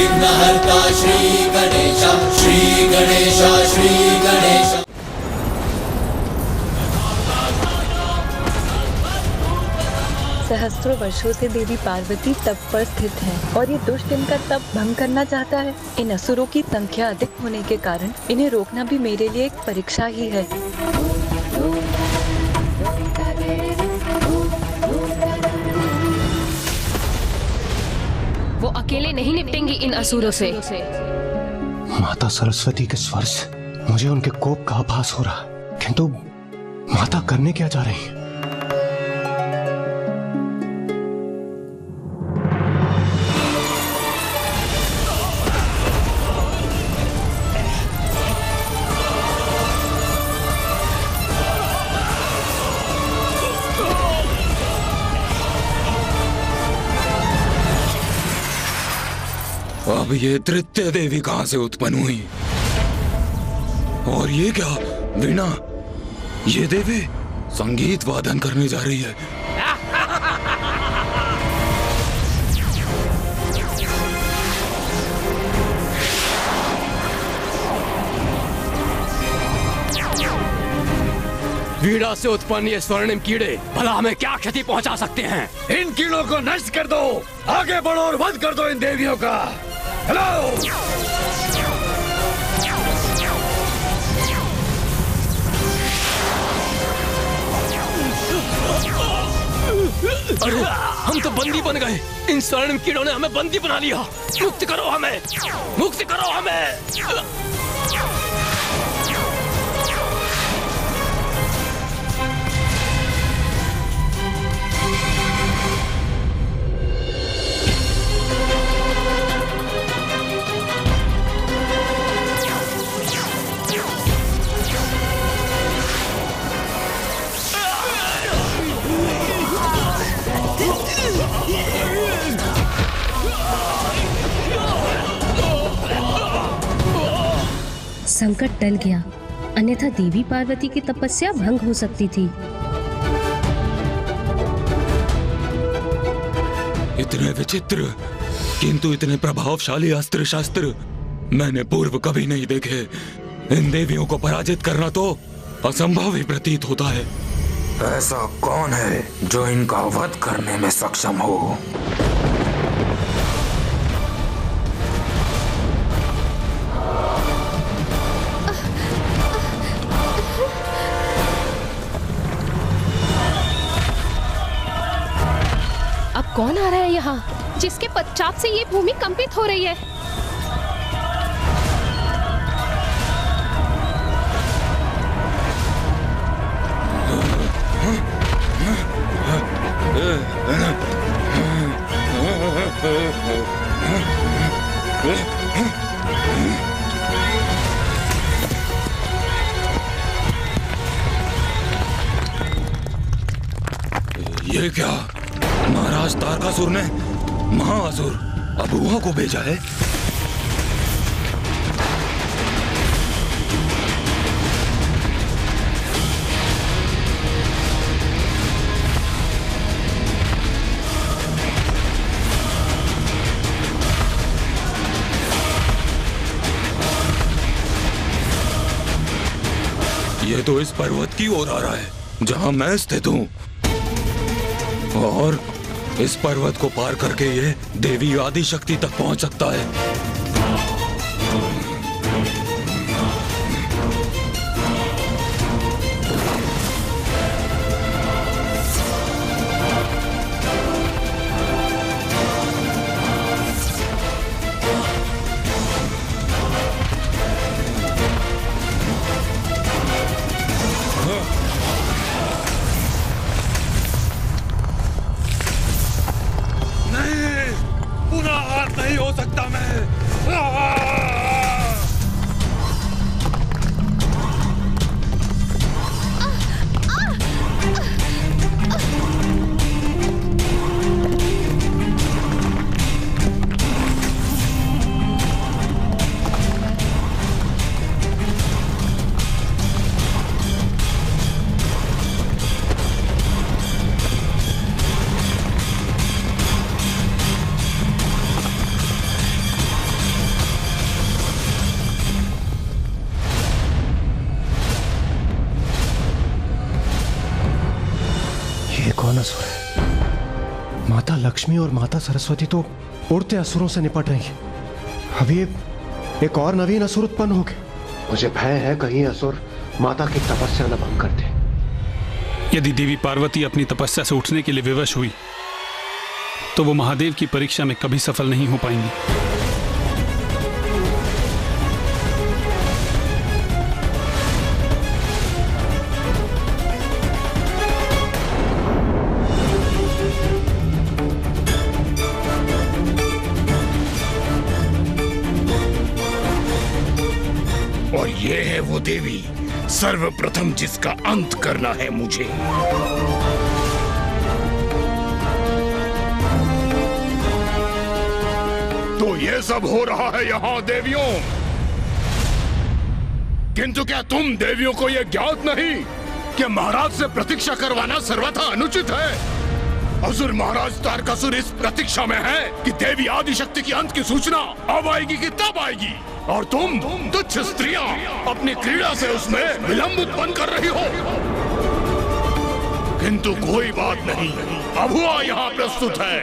विघ्नहर्ता श्री गणेश, श्री गणेश, श्री गणेश। सहस्त्रों वर्षों से देवी पार्वती तप पर स्थित हैं और ये दुष्ट इनका तप भंग करना चाहता है। इन असुरों की संख्या अधिक होने के कारण इन्हें रोकना भी मेरे लिए एक परीक्षा ही है। वो अकेले नहीं निपटेंगे इन असुरों से। माता सरस्वती के स्वर से मुझे उनके कोप का आभास हो रहा, किंतु माता करने क्या जा रही है? अब ये तृतीय देवी कहां से उत्पन्न हुई? और ये क्या वीणा? ये देवी संगीत वादन करने जा रही है। वीणा से उत्पन्न ये स्वर्णिम कीड़े भला हमें क्या क्षति पहुंचा सकते हैं? इन कीड़ों को नष्ट कर दो, आगे बढ़ो और वध कर दो इन देवियों का। हेलो! अरे हम तो बंदी बन गए। इन स्वर्णिम कीड़ों ने हमें बंदी बना लिया। मुक्त करो हमें, मुक्त करो हमें। संकट टल गया, अन्यथा देवी पार्वती की तपस्या भंग हो सकती थी। इतने विचित्र किंतु इतने प्रभावशाली अस्त्र शस्त्र मैंने पूर्व कभी नहीं देखे। इन देवियों को पराजित करना तो असंभव ही प्रतीत होता है। ऐसा कौन है जो इनका वध करने में सक्षम हो? अब कौन आ रहा है यहाँ, जिसके पश्चात से ये भूमि कंपित हो रही है? ये क्या? महाराज तारकासुर ने महाअसुर अबुआ को भेजा है। ये तो इस पर्वत की ओर आ रहा है जहां मैं स्थित हूं, और इस पर्वत को पार करके ये देवी आदि शक्ति तक पहुंच सकता है। नहीं हो सकता मैं। लक्ष्मी और माता सरस्वती तो उड़ते असुरों से निपट रही हैं। अभी एक और नवीन असुर उत्पन्न हो गए। मुझे भय है कहीं असुर माता की तपस्या न भंग कर दे। यदि देवी पार्वती अपनी तपस्या से उठने के लिए विवश हुई तो वो महादेव की परीक्षा में कभी सफल नहीं हो पाएंगी। और ये है वो देवी सर्वप्रथम जिसका अंत करना है मुझे। तो ये सब हो रहा है यहाँ देवियों, किंतु क्या तुम देवियों को यह ज्ञात नहीं कि महाराज से प्रतीक्षा करवाना सर्वथा अनुचित है? असुर महाराज तारकासुर इस प्रतीक्षा में है कि देवी आदिशक्ति की अंत की सूचना अब आएगी कि तब आएगी, और तुम तुच्छ स्त्रियां अपनी क्रीड़ा से उसमें विलंब उत्पन्न कर रही हो। किंतु कोई बात नहीं, अभुआ यहाँ प्रस्तुत है,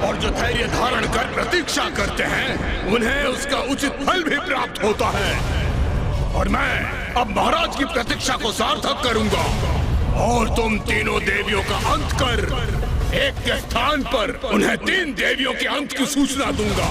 और जो धैर्य धारण कर प्रतीक्षा करते हैं उन्हें उसका उचित फल भी प्राप्त होता है। और मैं अब महाराज की प्रतीक्षा को सार्थक करूंगा, और तुम तीनों देवियों का अंत कर एक के स्थान पर उन्हें 3 देवियों के अंत की सूचना दूंगा।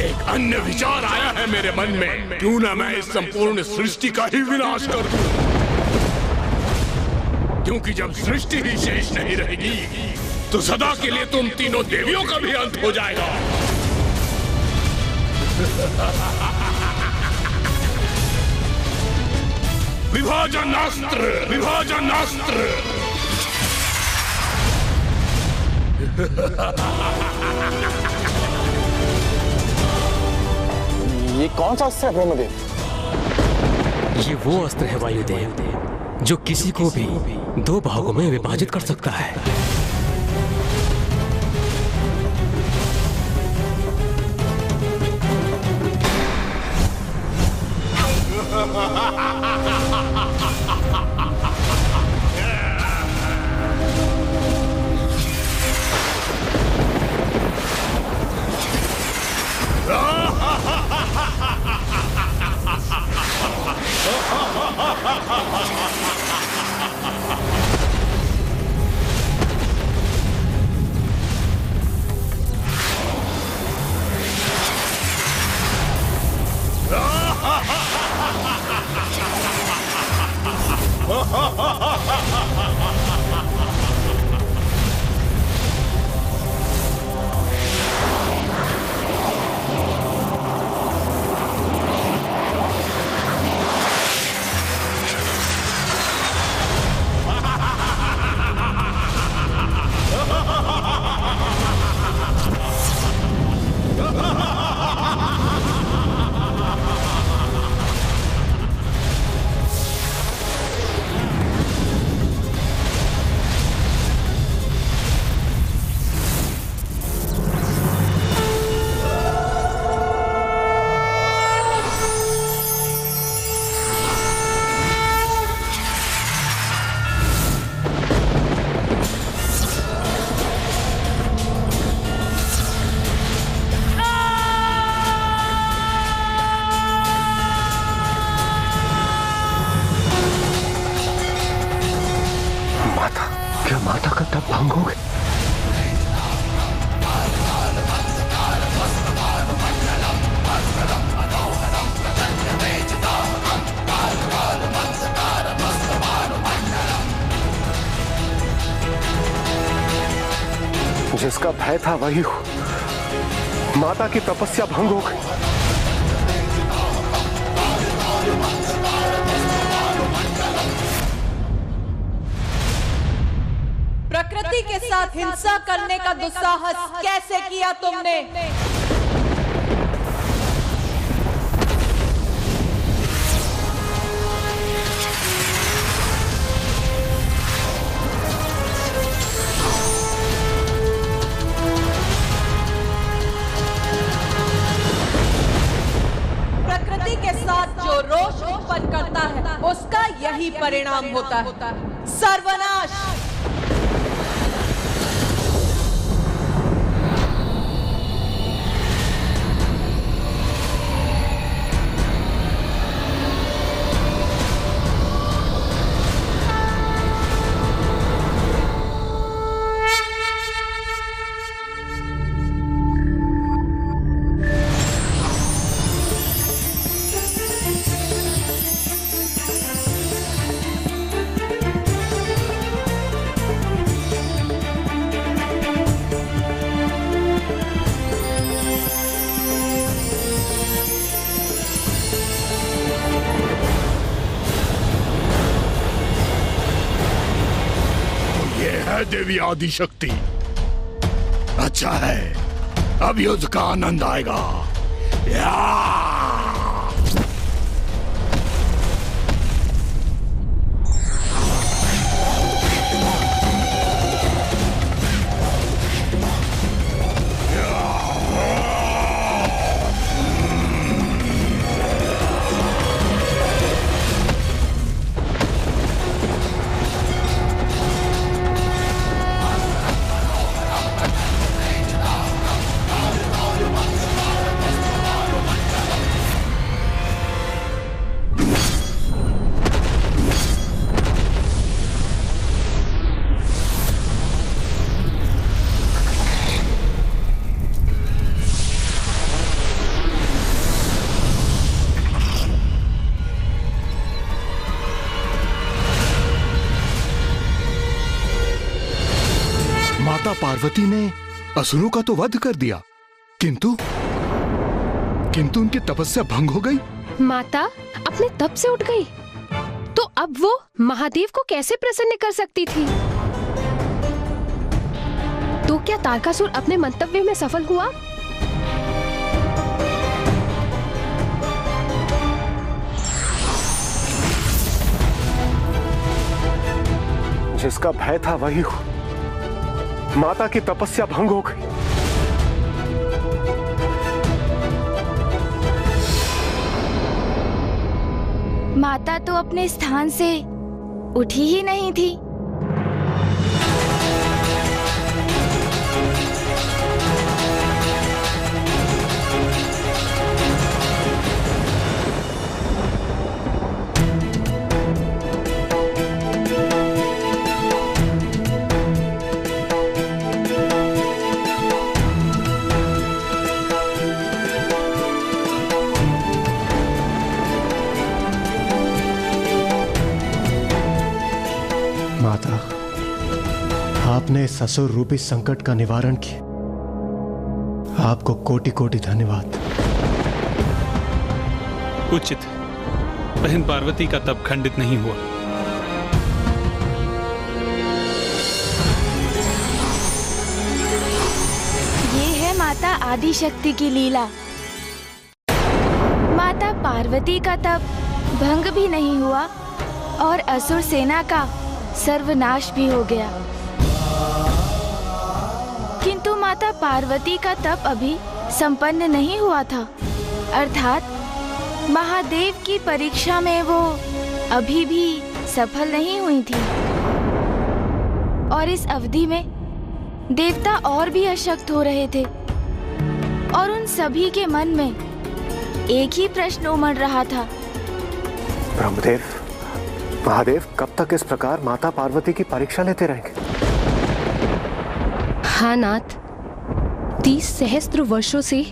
एक अन्य विचार आया है मेरे मन में, क्यों ना मैं इस संपूर्ण सृष्टि का ही विनाश कर दूं? क्योंकि जब सृष्टि ही शेष नहीं रहेगी तो सदा के लिए तुम तीनों देवियों का भी अंत हो जाएगा। विभाजनास्त्र, विभाजनास्त्र। ये कौन सा अस्त्र है ब्रह्मदेव? ये वो अस्त्र है वायुदेव जो किसी को भी 2 भागों में विभाजित कर सकता है। माता का तप भंग हो गया। जिसका भय था वही हो, माता की तपस्या भंग हो गई। प्रकृति के साथ हिंसा करने का दुस्साहस कैसे किया तुमने? प्रकृति के साथ जो रोष उत्पन्न करता है उसका यही परिणाम होता है, सर्वनाश। देवी आदिशक्ति। अच्छा है, अब युद्ध का आनंद आएगा। माता पार्वती ने असुरों का तो वध कर दिया, किंतु उनकी तपस्या भंग हो गई। माता अपने तप से उठ गई, तो अब वो महादेव को कैसे प्रसन्न कर सकती थी? तो क्या तारकासुर अपने मंतव्य में सफल हुआ? जिसका भय था वही हो, माता की तपस्या भंग हो गई। माता तो अपने स्थान से उठी ही नहीं थी। माता, आपने इस असुर रूपी संकट का निवारण किया, आपको कोटि कोटि धन्यवाद। उचित, बहन पार्वती का तप खंडित नहीं हुआ। ये है माता आदिशक्ति की लीला। माता पार्वती का तप भंग भी नहीं हुआ और असुर सेना का सर्वनाश भी हो गया, किंतु माता पार्वती का तप अभी संपन्न नहीं हुआ था, अर्थात महादेव की परीक्षा में वो अभी भी सफल नहीं हुई थी। और इस अवधि में देवता और भी अशक्त हो रहे थे और उन सभी के मन में एक ही प्रश्न उमड़ रहा था। ब्रह्मदेव, महादेव कब तक इस प्रकार माता पार्वती की परीक्षा लेते रहेंगे? हाँ नाथ, 30 सहस्त्र वर्षों से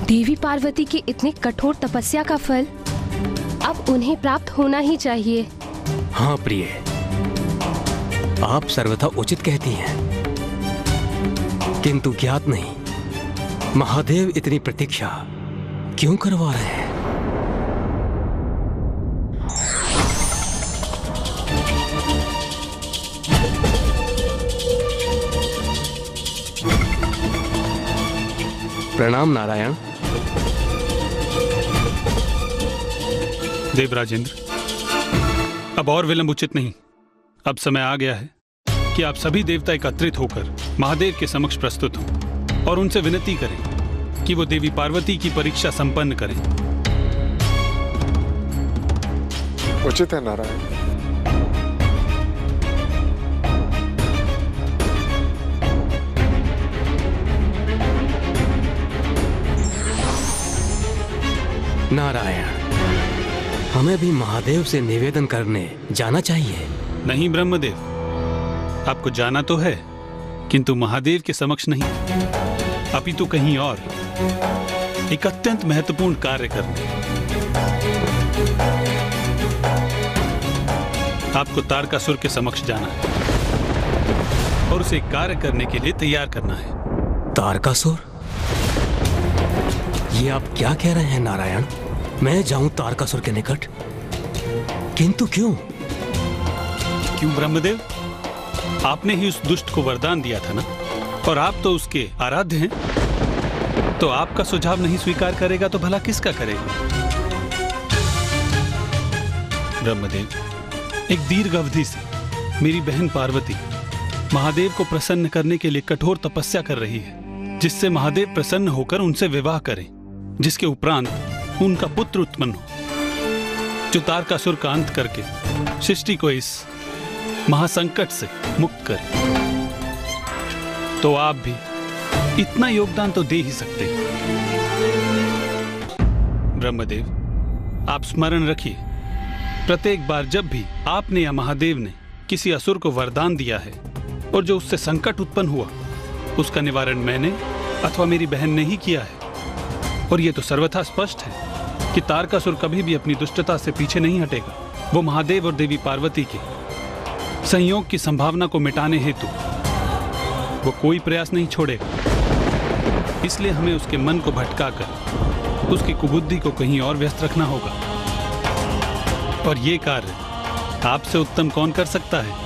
देवी पार्वती की इतने कठोर तपस्या का फल अब उन्हें प्राप्त होना ही चाहिए। हाँ प्रिय, आप सर्वथा उचित कहती हैं, किंतु ज्ञात नहीं महादेव इतनी प्रतीक्षा क्यों करवा रहे हैं। प्रणाम नारायण। देवराजेंद्र, अब और विलंब उचित नहीं। अब समय आ गया है कि आप सभी देवता एकत्रित होकर महादेव के समक्ष प्रस्तुत हों और उनसे विनती करें कि वो देवी पार्वती की परीक्षा संपन्न करें। उचित है नारायण। नारायण, हमें भी महादेव से निवेदन करने जाना चाहिए। नहीं ब्रह्मदेव, आपको जाना तो है, किंतु महादेव के समक्ष नहीं, अपितु कहीं और एक अत्यंत महत्वपूर्ण कार्य करने। आपको तारकासुर के समक्ष जाना है और उसे कार्य करने के लिए तैयार करना है। तारकासुर? ये आप क्या कह रहे हैं नारायण? मैं जाऊं तारकासुर के निकट? किंतु क्यों? क्यों ब्रह्मदेव? आपने ही उस दुष्ट को वरदान दिया था ना, और आप तो उसके आराध्य हैं। तो आपका सुझाव नहीं स्वीकार करेगा तो भला किसका करेगा? ब्रह्मदेव, एक दीर्घ अवधि से मेरी बहन पार्वती महादेव को प्रसन्न करने के लिए कठोर तपस्या कर रही है, जिससे महादेव प्रसन्न होकर उनसे विवाह करें, जिसके उपरांत उनका पुत्र उत्पन्न हो, जो तारकासुर का अंत करके सृष्टि को इस महासंकट से मुक्त करे। तो आप भी इतना योगदान तो दे ही सकते हैं। ब्रह्मदेव, आप स्मरण रखिए, प्रत्येक बार जब भी आपने या महादेव ने किसी असुर को वरदान दिया है और जो उससे संकट उत्पन्न हुआ, उसका निवारण मैंने अथवा मेरी बहन ने ही किया है। और यह तो सर्वथा स्पष्ट है कि तारकासुर कभी भी अपनी दुष्टता से पीछे नहीं हटेगा। वो महादेव और देवी पार्वती के संयोग की संभावना को मिटाने हेतु वो कोई प्रयास नहीं छोड़ेगा। इसलिए हमें उसके मन को भटकाकर उसकी कुबुद्धि को कहीं और व्यस्त रखना होगा। और ये कार्य आपसे उत्तम कौन कर सकता है?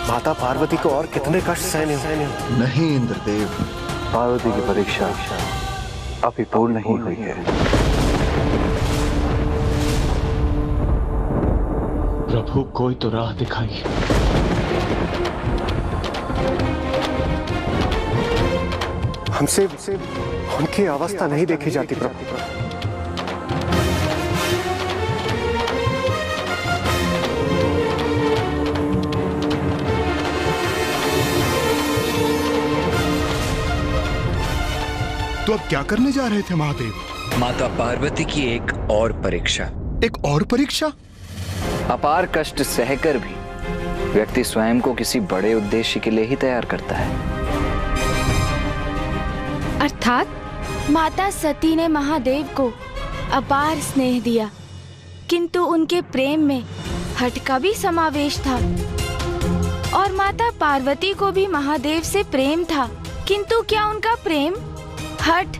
माता पार्वती को और कितने कष्ट सहने हो? नहीं इंद्रदेव, पार्वती की परीक्षा अभी पूर्ण नहीं हुई है। प्रभु, कोई तो राह दिखाइए। हमसे उनकी अवस्था नहीं देखी जाती प्रभु। तो अब क्या करने जा रहे थे महादेव? माता पार्वती की एक और परीक्षा। एक और परीक्षा? अपार कष्ट सहकर भी व्यक्ति स्वयं को किसी बड़े उद्देश्य के लिए ही तैयार करता है। अर्थात माता सती ने महादेव को अपार स्नेह दिया, किंतु उनके प्रेम में हठ का भी समावेश था। और माता पार्वती को भी महादेव से प्रेम था, किंतु क्या उनका प्रेम हठ,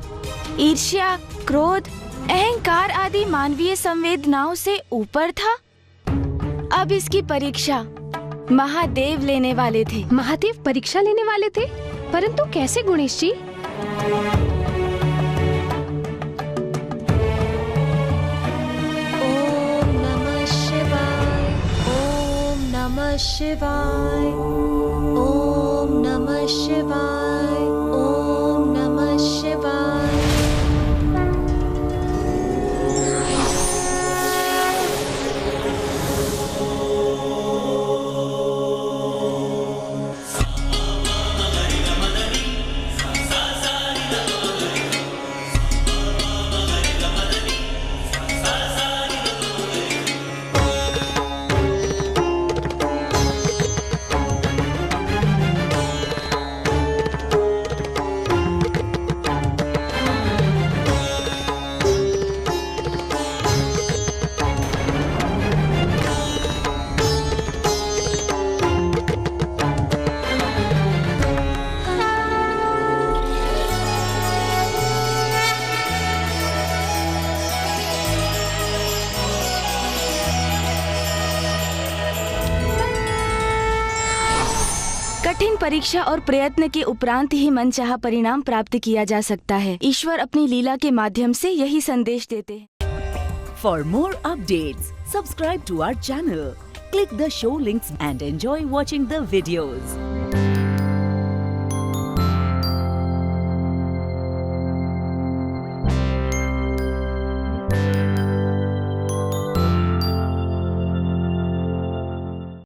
ईर्ष्या, क्रोध, अहंकार आदि मानवीय संवेदनाओं से ऊपर था? अब इसकी परीक्षा महादेव लेने वाले थे। महादेव परीक्षा लेने वाले थे, परंतु कैसे गणेश जी? ओम नमः शिवाय, ओम नमः शिवाय, ओम नमः शिवाय, ओम नमः शिवाय। कठिन परीक्षा और प्रयत्न के उपरांत ही मनचाहा परिणाम प्राप्त किया जा सकता है। ईश्वर अपनी लीला के माध्यम से यही संदेश देते हैं। For more updates, subscribe to our channel, click the show links and enjoy watching the videos.